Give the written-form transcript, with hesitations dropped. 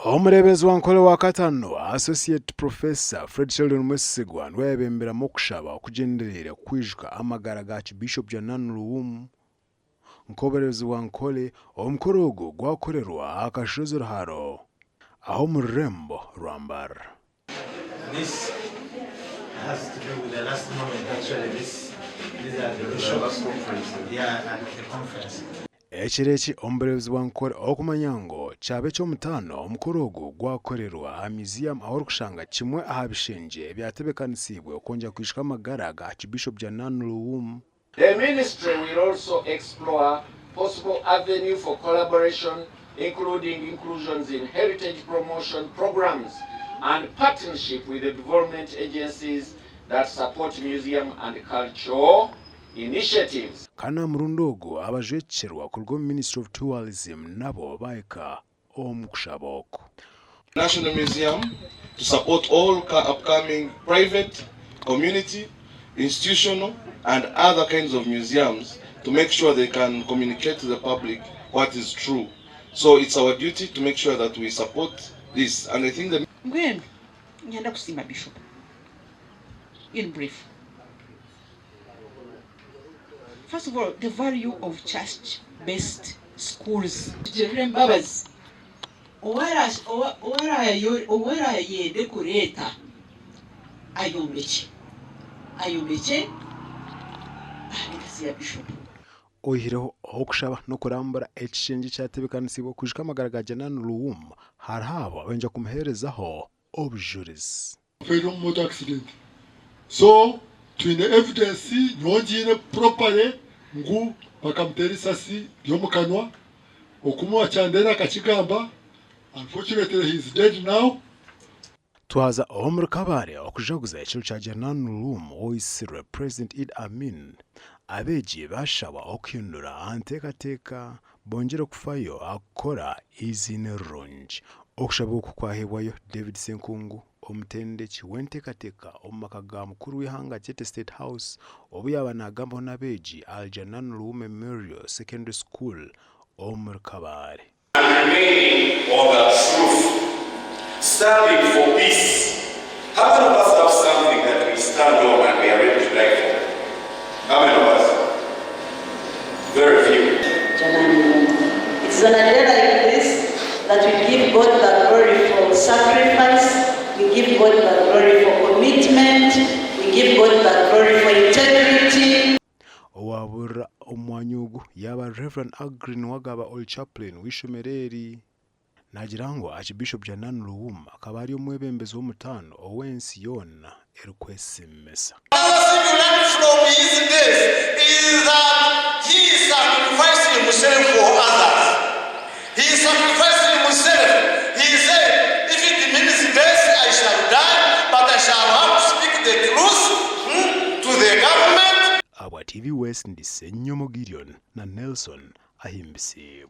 Omuleebezi wa nkole wa katano Associate Professor Fred Sheldon Mwesigwa webemberamu okushaba okugenderera okwijuka amagara ga Aakiibishopu Janani Luwum. Nkoberezi wa nkole omukoro ogwo gwakorerwa akashozi ruharo aho mu rurembo Rwampara. This has to do with the last moment actually. These are the bishops conference. Yeah, and the conference. Ekireki omuleebezi wa nkole okumanya ngu kyabe ky'omutaano omukoro ogwo gwakorerwa aha museum aho orikushanga kimwe aha bishenje ebyatebekanisiibwe okwongera kwijuka amagara ga Aakiibishopu Janani Luwum. The ministry will also explore possible avenue for collaboration, including inclusions in heritage promotion programs and partnership with the development agencies that support museum and cultural initiatives. Kana murundi ogwo abajwekyerwa kurwa Ministry of Tourism nabo baika omukushaba okwo. National Museum to support all upcoming private, community, institutional and other kinds of museums to make sure they can communicate to the public what is true. So it's our duty to make sure that we support this. And I think that Bishop, in brief. First of all, the value of church-based schools. Oyireho okushaba no kurambura ekishenje kyatebekanisiibwe okwijuka amagara ga Janani Luwum hariho abo abenja kumuheerezaho obujulizi. Motor accident. So twine evidence nyongine properly ngu bakamutera isasi ryomukanwa okumuwa chandera akakigamba. Unfortunately he is dead now. Twaza omuri Kabale okujaguza ekiro kya Janani Luwum oyisirwe President Idi Amin abeegi bashaba okuhindura anteekateeka bongere kufayo akukora izine rirungi. Okushaba oku kwahebwayo David Senkungu omutendeki w'enteekateeka omu maka ga mukuru w'ihanga kyete State House obu yaba naagambaho n'abeegi al Janani Luwum Memorial Secondary School omuri Kabale. Standing for peace. How many of us have something that we stand on and we are ready to die for? How many of us? Very few. It's on a day like this that we give God the glory for sacrifice, we give God the glory for commitment, we give God the glory for integrity. Owabura omwanya ogu yaba Reverend Agrin wagaba Old Chaplain w'ishomereri nagira ngu Aakiibishopu Janani Luwum akaba ari omwebembezi w'omutaano ow'ensi yoona erikwesimisa. What we learn from his days is that he sacrificed himself for others. He sacrificed himself. He said, if it means death, I shall die, but I shall have to speak the truth to the government. Abwa TV West ndi Senyomo Gideon na Nelson Ahindugire City.